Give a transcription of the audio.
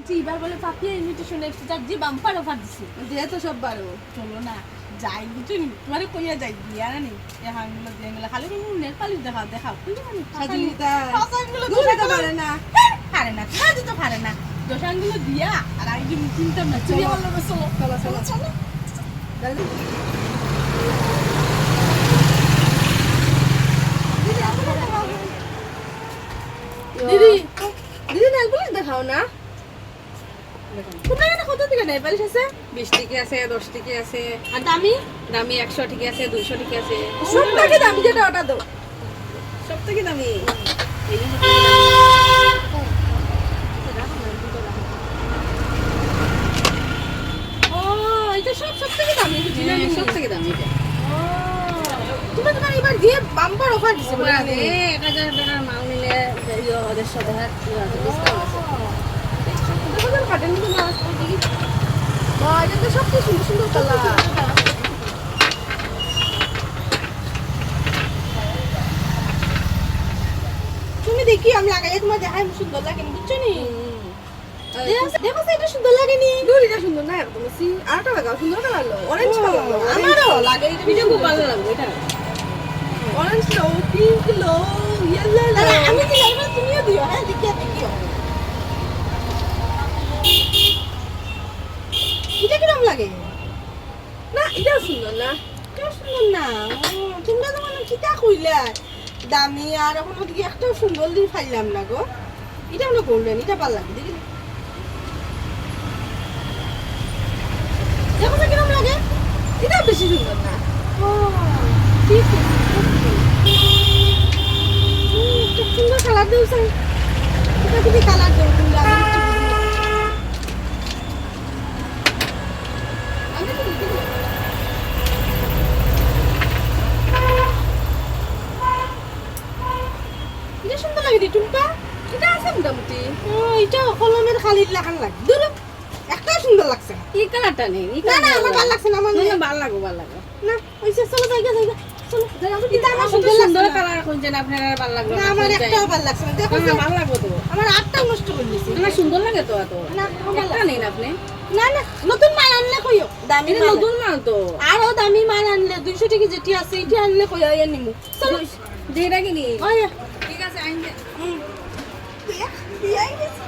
শুনছি এবার বলে পাপিয়া ইনভিটেশন এক্সট্রা জি বাম্পার অফার দিছে দিয়ে তো সব বারো চলো না যাই বুঝুন তোমারে কইয়া যাই দিয়া না নি এ হাঙ্গুলো দিয়ে গেলে খালি তুমি নেল পালিশ দেখাও দেখাও তুই জানি সাজিনিতা পাসানগুলো দূরে তো পারে না পারে না কাজ তো পারে না দোকানগুলো দিয়া আর আগে চিন্তাম না তুমি আমার লগে চলো চলো চলো চলো দাদা দিদি দিদি নেল পালিশ দেখাও না তোমার এখানে কত থেকে নেল পালিশ আছে 20 টাকা আছে 10 টাকা আছে আর দামি দামি 100 টাকা আছে 200 টাকা আছে সব থেকে দামি যেটা ওটা দাও সব থেকে দামি এই যে ও এটা সব থেকে দামি বুঝি না সব থেকে দামি এটা তুমি তোমার এবার দিয়ে বাম্পার অফার দিছে বলে মানে 1000 টাকার মাল নিলে ওদের সাথে ডিসকাউন্ট আছে দেখো তো কাটেন তো না দেখি বা এটা তো সব সুন্দর সুন্দর কালার তুমি দেখি আমি লাগাইলে তোমার দেখাই সুন্দর লাগে বুঝছো নি দেখো তো এটা সুন্দর লাগে নি দূরিটা সুন্দর না এরকম সি আরেকটা লাগাও সুন্দর কালার লো অরেঞ্জ কালার লো আমারও লাগে এটা খুব ভালো লাগবে এটা অরেঞ্জ লো পিঙ্ক লো ইয়েলো লো আমি দিলাম না তুমিও দিও হ্যাঁ দেখিয়া দেখিও এটা কিরকম লাগে না এটাও সুন্দর না কেউ সুন্দর না তোমরা তো মানে কিতা কইলা দামি আর এখন ওদিকে একটাও সুন্দর দিয়ে ফাইলাম না গো এটা আমরা গোল্ডেন এটা ভালো লাগে দেখি দেখো তো কিরকম লাগে এটাও বেশি সুন্দর না ও ঠিক আছে একটা সুন্দর কালার দিয়েছে এটা যদি কালার দেবো তোমরা এটা সুন্দর লাগে দি টুম্পা এটা আছে মোটামুটি ও এটা কলমের খালি লাগান লাগে দূর একটা সুন্দর লাগছে না এই কালারটা নেই এই না না আমার ভালো লাগছে না আমার ভালো লাগবে ভালো লাগবে না ওইসে চলো জায়গা জায়গা চলো এটা আমার সুন্দর সুন্দর লাগছে না। কালার খুঁজছেন আপনারা ভালো লাগবে না আমার একটাও ভালো লাগছে না দেখো তো, ভালো লাগবে তো আমার আটটাও নষ্ট করে দিয়েছে আমার সুন্দর লাগে তো এত না আমার ভালো একটা লাগছে নেই না আপনি না না নতুন মাল আনলে কইও দামি এটা মাল নতুন মাল তো আরো দামি মাল আনলে 200 টাকা যেটি আছে এটা আনলে কইও ইয়া নিমু চলো যেটা কিনি ওই ঠিক আছে আইন দিয়া গেছে